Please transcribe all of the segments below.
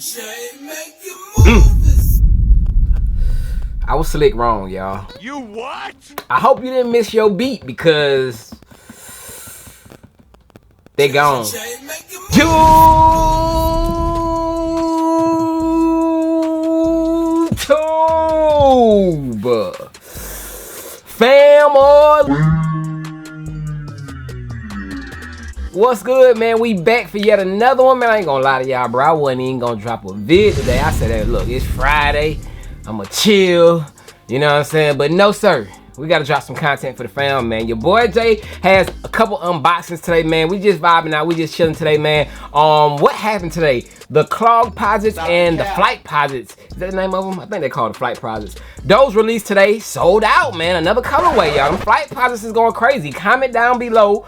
I was slick wrong, y'all. You what? I hope you didn't miss your beat because they gone. YouTube family. What's good, man? We back for yet another one, man. I ain't gonna lie to y'all, bro. I wasn't even gonna drop a vid today. I said, hey, look, it's Friday. I'ma chill. You know what I'm saying? But no, sir. We gotta drop some content for the fam, man. Your boy Jay has a couple unboxings today, man. We just vibing out. We just chilling today, man. What happened today? The clog posits and the flight posits. Is that the name of them? I think they call it the flight posits. Those released today, sold out, man. Another colorway, y'all. Them flight posits is going crazy. Comment down below.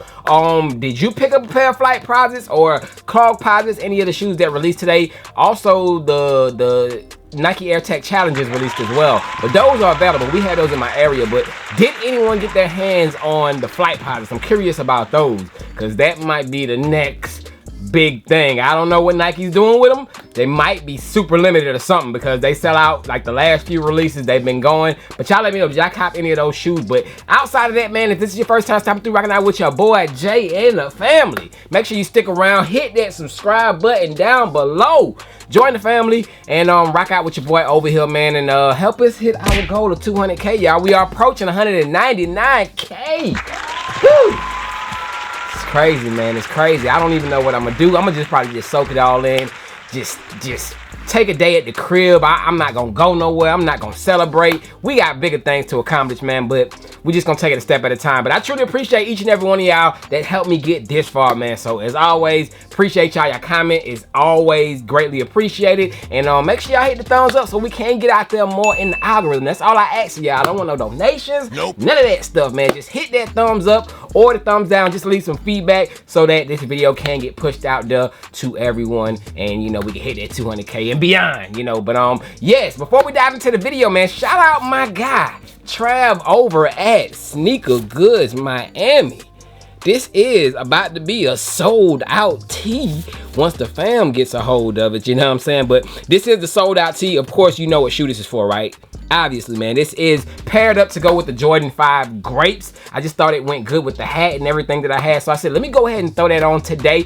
Did you pick up a pair of flight posits or clog posits? Any of the shoes that released today? Also, the Nike Air Tech Challenges released as well, but those are available. We had those in my area, but did anyone get their hands on the flight posits? I'm curious about those because that might be the next big thing. I don't know what Nike's doing with them. They might be super limited or something because they sell out like the last few releases they've been going. But y'all let me know, did y'all cop any of those shoes? But outside of that, man, if this is your first time stopping through, rocking out with your boy Jay and the family, make sure you stick around, hit that subscribe button down below, join the family, and rock out with your boy over here, man, and help us hit our goal of 200K, y'all. We are approaching 199K. Woo! It's crazy, man. It's crazy. I don't even know what I'm gonna do. I'm gonna probably just soak it all in. Just take a day at the crib. I'm not gonna go nowhere. I'm not gonna celebrate. We got bigger things to accomplish, man, but we just gonna take it a step at a time. But I truly appreciate each and every one of y'all that helped me get this far, man. So as always, appreciate y'all. Your comment is always greatly appreciated. And make sure y'all hit the thumbs up so we can get out there more in the algorithm. That's all I ask of y'all. I don't want no donations. Nope. None of that stuff, man. Just hit that thumbs up or the thumbs down. Just leave some feedback so that this video can get pushed out there to everyone. And, you know, we can hit that 200K and beyond, you know. But yes, before we dive into the video, man, shout out my guy Trav over at Sneaker Goods Miami. This is about to be a sold out tee once the fam gets a hold of it, you know what I'm saying? But this is the sold out tee. Of course, you know what shoe this is for, right? Obviously, man, this is paired up to go with the Jordan 5 Grapes. I just thought it went good with the hat and everything that I had, so I said, let me go ahead and throw that on today.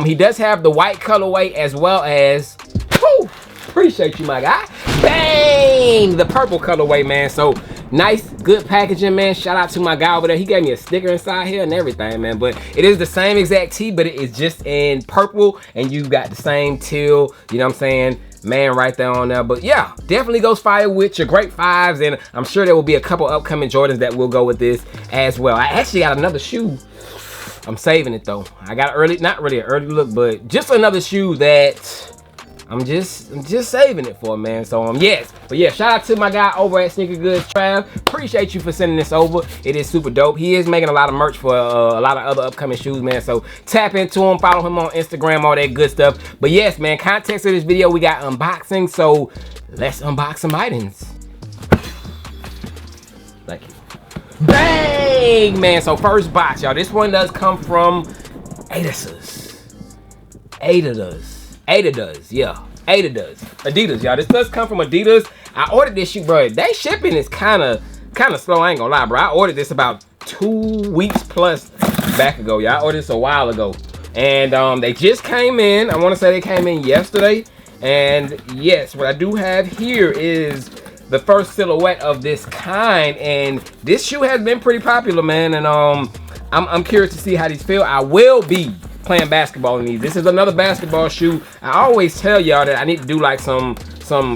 He does have the white colorway as well as, whew, appreciate you, my guy. Bang! The purple colorway, man. So nice, good packaging, man. Shout out to my guy over there. He gave me a sticker inside here and everything, man. But it is the same exact tee, but it is just in purple, and you got the same teal, you know what I'm saying, man, right there on there. But yeah, definitely goes fire with your great fives, and I'm sure there will be a couple upcoming Jordans that will go with this as well. I actually got another shoe. I'm saving it though. I got early, not really an early look, but just another shoe that I'm just saving it for, man. So yes, but yeah, shout out to my guy over at Sneaker Goods, Trav. Appreciate you for sending this over. It is super dope. He is making a lot of merch for a lot of other upcoming shoes, man. So tap into him, follow him on Instagram, all that good stuff. But yes, man, context of this video, we got unboxing. So let's unbox some items. Thank you. Bang, man. So first box, y'all. This one does come from Adidas. Adidas, yeah, Adidas, y'all. This does come from Adidas. I ordered this shoe, bro. They shipping is kind of slow. I ain't gonna lie, bro. I ordered this about 2 weeks plus back ago, y'all. I ordered this a while ago, and they just came in. I want to say they came in yesterday. And yes, what I do have here is the first silhouette of this kind, and this shoe has been pretty popular, man. And I'm curious to see how these feel. I will be playing basketball in these. This is another basketball shoe. I always tell y'all that I need to do like some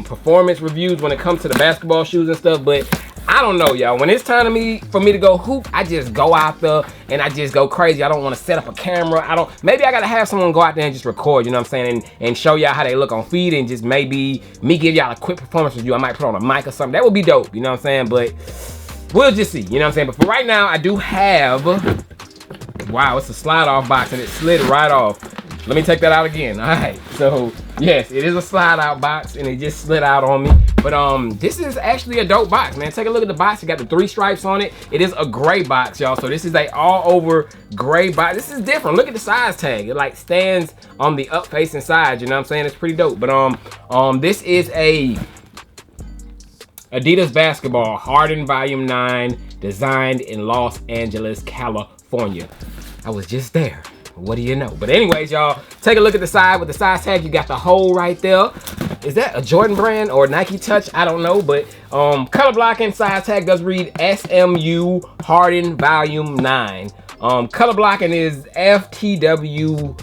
performance reviews when it comes to the basketball shoes and stuff, but I don't know, y'all. When it's time for me to go hoop, I just go out there and I just go crazy. I don't want to set up a camera. Maybe I gotta have someone go out there and just record, you know what I'm saying, and show y'all how they look on feed, and just maybe me give y'all a quick performance review. I might put on a mic or something. That would be dope, you know what I'm saying? But we'll just see, you know what I'm saying? But for right now, I do have, wow, it's a slide off box and it slid right off. Let me take that out again. All right, so yes, it is a slide out box and it just slid out on me. But this is actually a dope box, man. Take a look at the box. It got the 3 stripes on it. It is a gray box, y'all. So this is a all over gray box. This is different. Look at the size tag. It like stands on the up facing side. You know what I'm saying? It's pretty dope. But this is a Adidas basketball Harden Volume 9, designed in Los Angeles, California. I was just there. What do you know? But anyways, y'all, take a look at the side. With the size tag, you got the hole right there. Is that a Jordan brand or Nike Touch? I don't know, but color blocking size tag does read SMU Harden Volume 9. Color blocking is FTWWHT.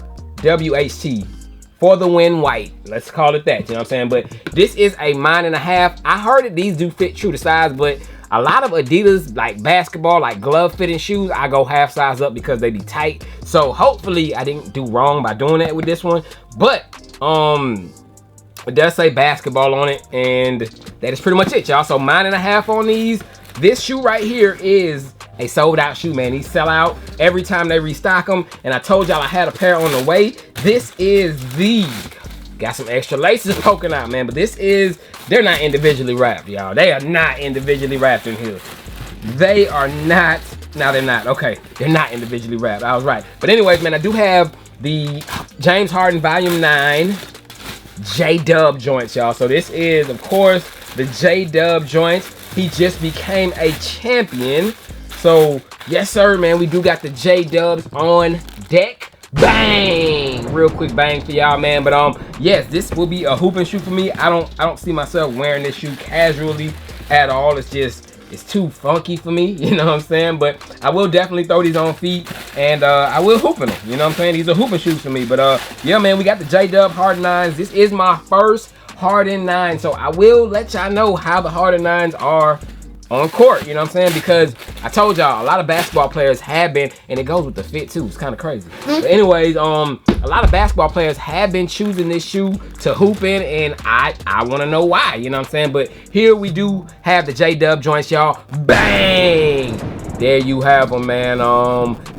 For the win white. Let's call it that, you know what I'm saying? But this is a 9.5. I heard that these do fit true to size, but a lot of Adidas, like basketball, like glove fitting shoes, I go half size up because they be tight. So hopefully I didn't do wrong by doing that with this one. But it does say basketball on it, and that is pretty much it, y'all. So 9.5 on these. This shoe right here is a sold out shoe, man. These sell out every time they restock them. And I told y'all I had a pair on the way. This is got some extra laces poking out, man. But this is, they're not individually wrapped, y'all. They are not individually wrapped in here. They are not, no, they're not. Okay, they're not individually wrapped. I was right. But anyways, man, I do have the James Harden Volume 9 J-Dub joints, y'all. So this is, of course, the J-Dub joints. He just became a champion. So, yes, sir, man, we do got the J-Dubs on deck. Bang! Real quick bang for y'all, man. But yes, this will be a hooping shoe for me. I don't see myself wearing this shoe casually at all. It's too funky for me, you know what I'm saying? But I will definitely throw these on feet, and I will hoop in them, you know what I'm saying? These are hooping shoes for me. But yeah, man, we got the J-Dub Harden 9s. This is my first Harden 9, so I will let y'all know how the Harden 9s are on court, you know what I'm saying? Because I told y'all a lot of basketball players have been, and it goes with the fit too. It's kind of crazy. But anyways, a lot of basketball players have been choosing this shoe to hoop in, and I want to know why, you know what I'm saying? But here we do have the J-Dub joints, y'all. Bang! There you have them, man.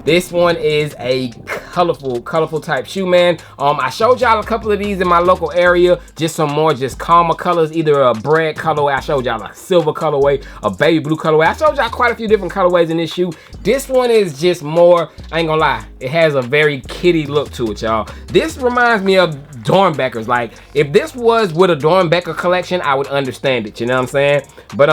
This one is a colorful type shoe, man. I showed y'all a couple of these in my local area, just some more just calmer colors, either a bread colorway, I showed y'all a silver colorway, a baby blue colorway. I showed y'all quite a few different colorways in this shoe. This one is just more, I ain't gonna lie, it has a very kiddie look to it, y'all. This reminds me of Dornbeckers. Like, if this was with a Dornbecker collection, I would understand it, you know what I'm saying? But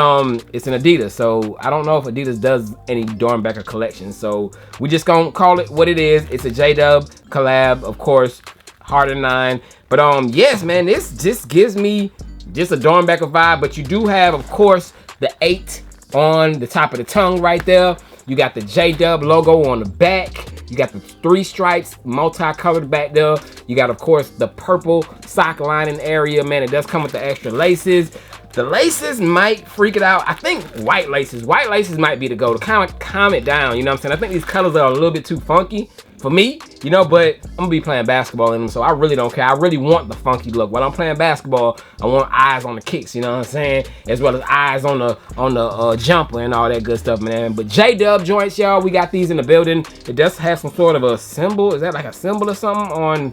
it's an Adidas, so I don't know if Adidas does any Dornbecker collections, so we just gonna call it what it is. It's a J-Dub collab, of course, Harden 9. But yes, man, this just gives me just a Dornbecker vibe. But you do have, of course, the 8 on the top of the tongue right there. You got the J-Dub logo on the back. You got the 3 stripes, multicolored back there. You got, of course, the purple sock lining area, man. It does come with the extra laces. The laces might freak it out. I think white laces might be the go to kind of calm it down, you know what I'm saying? I think these colors are a little bit too funky for me, you know, but I'm gonna be playing basketball in them, so I really don't care. I really want the funky look. While I'm playing basketball, I want eyes on the kicks, you know what I'm saying? As well as eyes on the jumper and all that good stuff, man. But J-Dub joints, y'all, we got these in the building. It does have some sort of a symbol. Is that like a symbol or something on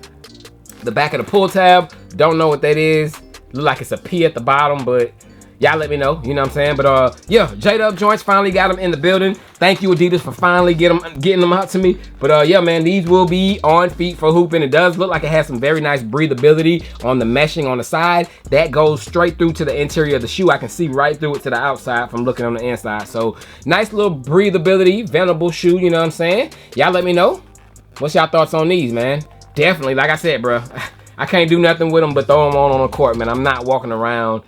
the back of the pull tab? Don't know what that is. Look like it's a P at the bottom, but y'all let me know, you know what I'm saying? But yeah, J-Dub joints, finally got them in the building. Thank you, Adidas, for finally getting them out to me. But yeah, man, these will be on feet for hooping. It does look like it has some very nice breathability on the meshing on the side. That goes straight through to the interior of the shoe. I can see right through it to the outside from looking on the inside. So nice little breathability, venerable shoe, you know what I'm saying? Y'all let me know. What's y'all thoughts on these, man? Definitely, like I said, bro, I can't do nothing with them but throw them on the court, man. I'm not walking around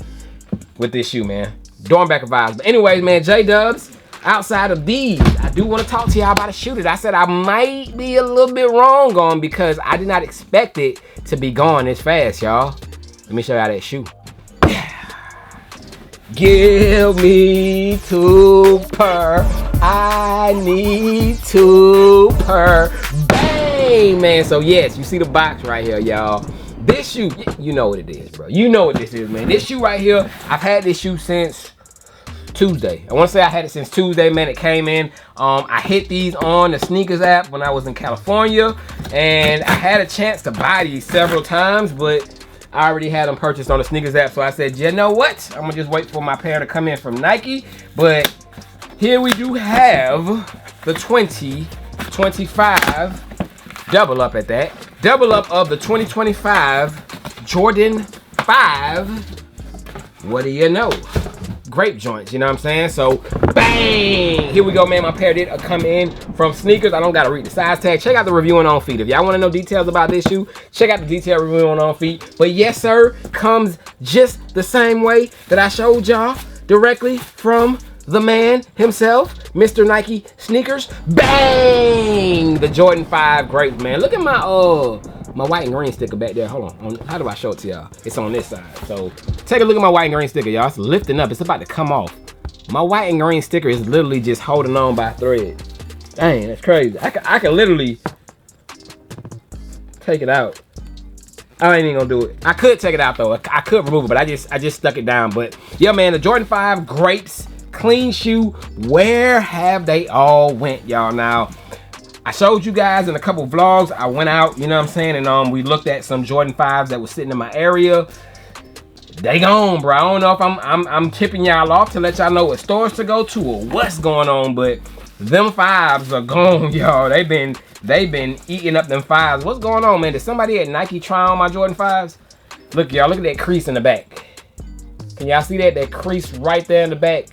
with this shoe, man. Dornbecker vibes. But anyways, man, J-Dubs, outside of these, I do want to talk to y'all about a shoe that I said I might be a little bit wrong on because I did not expect it to be gone this fast, y'all. Let me show y'all that shoe. Give me 2 per. I need 2 per. Bang, man. So yes, you see the box right here, y'all. This shoe, you know what it is, bro. You know what this is, man. This shoe right here, I've had this shoe since Tuesday. I want to say I had it since Tuesday, man. It came in. I hit these on the sneakers app when I was in California, and I had a chance to buy these several times, but I already had them purchased on the sneakers app, so I said, you know what? I'm gonna just wait for my pair to come in from Nike. But here we do have the 2025 double up at that. Double up of the 2025 Jordan 5. What do you know? Grape joints, you know what I'm saying? So, bang! Here we go, man. My pair did come in from sneakers. I don't gotta read the size tag. Check out the review on feet. If y'all wanna know details about this shoe, check out the detailed review on feet. But yes, sir, comes just the same way that I showed y'all, directly from the man himself, Mr. Nike Sneakers. Bang! The Jordan 5 Grapes, man. Look at my my white and green sticker back there. Hold on. How do I show it to y'all? It's on this side. So take a look at my white and green sticker, y'all. It's lifting up. It's about to come off. My white and green sticker is literally just holding on by a thread. Dang, that's crazy. I can literally take it out. I ain't even gonna do it. I could take it out though. I could remove it, but I just stuck it down. But yeah, man, the Jordan 5 Grapes, clean shoe. Where have they all went, y'all? Now, I showed you guys in a couple vlogs. I went out, you know what I'm saying, and we looked at some Jordan 5s that was sitting in my area. They gone, bro. I don't know if I'm tipping y'all off to let y'all know what stores to go to or what's going on, but them 5s are gone, y'all. They've been eating up them 5s. What's going on, man? Did somebody at Nike try on my Jordan 5s? Look, y'all, look at that crease in the back. Can y'all see that? That crease right there in the back.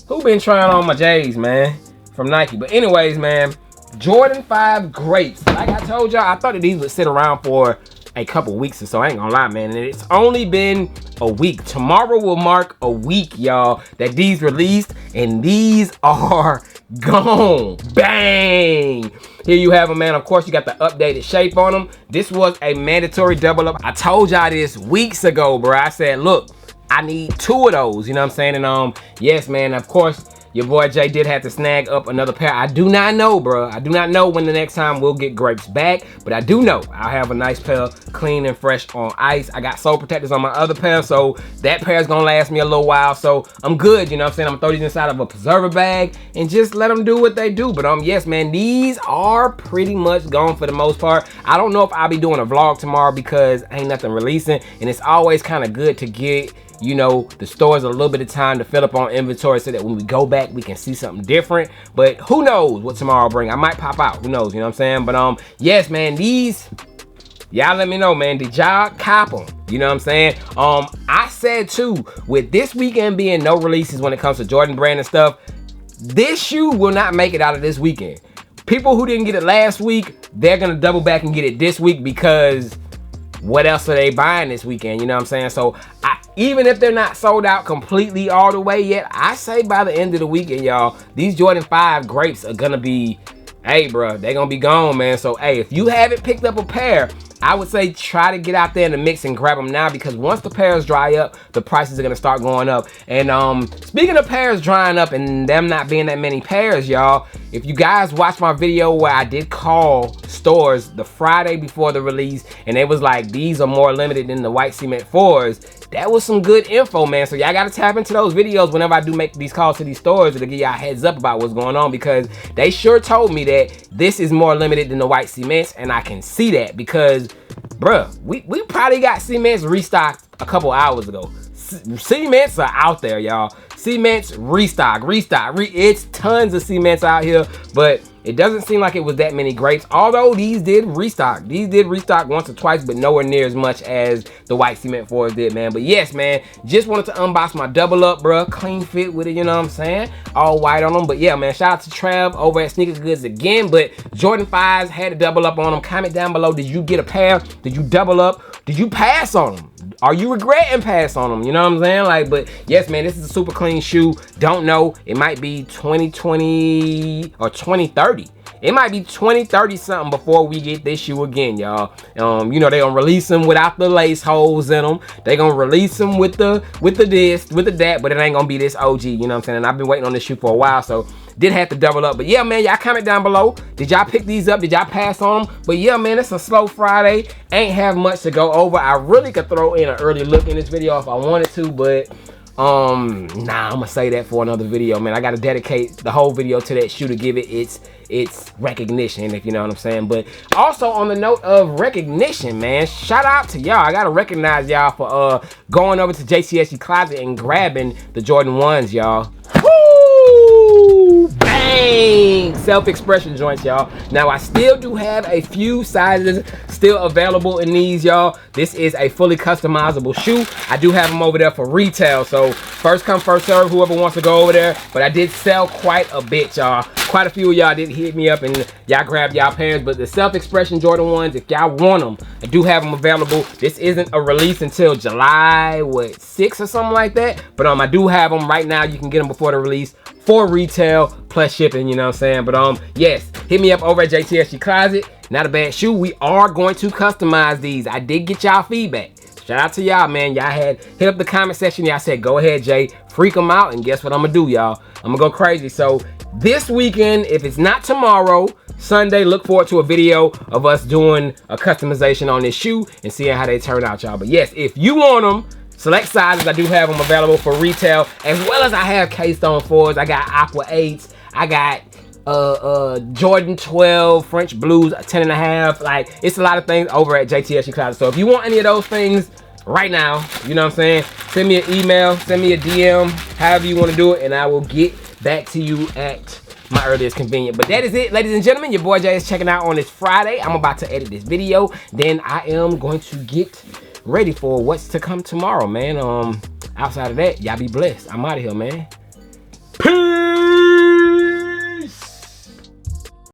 Who been trying on my J's, man, from Nike? But anyways, man, Jordan 5 Grapes. Like I told y'all, I thought that these would sit around for a couple weeks or so. I ain't gonna lie, man. And it's only been a week. Tomorrow will mark a week, y'all, that these released, and these are gone. Bang! Here you have them, man. Of course, you got the updated shape on them. This was a mandatory double up. I told y'all this weeks ago, bro. I said, look, I need 2 of those, you know what I'm saying? And yes, man, of course, your boy Jay did have to snag up another pair. I do not know, bro. I do not know when the next time we'll get Grapes back, but I do know I'll have a nice pair, clean and fresh on ice. I got sole protectors on my other pair, so that pair is gonna last me a little while. So I'm good, you know what I'm saying? I'm gonna throw these inside of a preserver bag and just let them do what they do. But yes, man, these are pretty much gone for the most part. I don't know if I'll be doing a vlog tomorrow because ain't nothing releasing, and it's always kind of good to get, you know, the stores a little bit of time to fill up on inventory so that when we go back, we can see something different. But who knows what tomorrow bring? I might pop out, who knows, you know what I'm saying? But yes, man, these, y'all let me know, man, did y'all cop them? You know what I'm saying? I said too, with this weekend being no releases when it comes to Jordan brand and stuff, this shoe will not make it out of this weekend. People who didn't get it last week, they're gonna double back and get it this week, because what else are they buying this weekend? You know what I'm saying? So even if they're not sold out completely all the way yet, I say by the end of the weekend, y'all, these Jordan 5 Grapes are gonna be, hey, bro, they're gonna be gone, man. So hey, if you haven't picked up a pair, I would say try to get out there in the mix and grab them now, because once the pairs dry up, the prices are gonna start going up. And speaking of pairs drying up and them not being that many pairs, y'all, if you guys watched my video where I did call stores the Friday before the release, and they was like, these are more limited than the white cement 4s, that was some good info, man. So y'all gotta tap into those videos whenever I do make these calls to these stores to give y'all heads up about what's going on, because they sure told me that this is more limited than the white cements, and I can see that because, bruh, we probably got cements restocked a couple hours ago. Cements are out there, y'all. Cements restock. It's tons of cements out here, but it doesn't seem like it was that many Grapes, although these did restock. These did restock once or twice, but nowhere near as much as the white cement 4s did, man. But yes, man, just wanted to unbox my double up, bruh. Clean fit with it, you know what I'm saying? All white on them. But yeah, man, shout out to Trav over at Sneaker Goods again. But Jordan 5s had to double up on them. Comment down below, did you get a pair? Did you double up? Did you pass on them? Are you regretting pass on them? You know what I'm saying? Like, but yes, man, this is a super clean shoe. Don't know, it might be 2020 or 2030. It might be 2030 something before we get this shoe again, y'all. You know, they gonna release them without the lace holes in them. They gonna release them with the this, with the that, but it ain't gonna be this OG, you know what I'm saying? And I've been waiting on this shoe for a while, so did have to double up. But yeah, man, y'all comment down below. Did y'all pick these up? Did y'all pass on them? But yeah, man, it's a slow Friday. Ain't have much to go over. I really could throw in an early look in this video if I wanted to, but Nah, I'm gonna say that for another video, man. I gotta dedicate the whole video to that shoe to give it its recognition, if you know what I'm saying. But also on the note of recognition, man, shout out to y'all. I gotta recognize y'all for going over to JTSG Closet and grabbing the Jordan 1s, y'all. Woo! Bang! Self-expression joints, y'all. Now, I still do have a few sizes still available in these, y'all. This is a fully customizable shoe. I do have them over there for retail, so first come, first serve, whoever wants to go over there. But I did sell quite a bit, y'all. Quite a few of y'all did hit me up and y'all grabbed y'all pairs, but the self-expression Jordan 1s, if y'all want them, I do have them available. This isn't a release until July, 6 or something like that, but I do have them right now. You can get them before the release for retail plus shipping, you know what I'm saying? But yes, hit me up over at JTSG Closet. Not a bad shoe. We are going to customize these. I did get y'all feedback. Shout out to y'all, man. Y'all had hit up the comment section. Y'all said, go ahead, Jay, freak them out. And guess what I'm gonna do, y'all? I'm gonna go crazy. So this weekend, if it's not tomorrow, Sunday, look forward to a video of us doing a customization on this shoe and seeing how they turn out, y'all. But yes, if you want them, select sizes, I do have them available for retail, as well as I have K-Stone 4s. I got Aqua 8s. I got Jordan 12, French Blues 10.5. Like, it's a lot of things over at JTSG Closet. So if you want any of those things right now, you know what I'm saying, send me an email, send me a DM, however you want to do it, and I will get back to you at my earliest convenience. But that is it, ladies and gentlemen. Your boy Jay is checking out on this Friday. I'm about to edit this video. Then I am going to get ready for what's to come tomorrow, man. Outside of that, y'all be blessed. I'm out of here, man.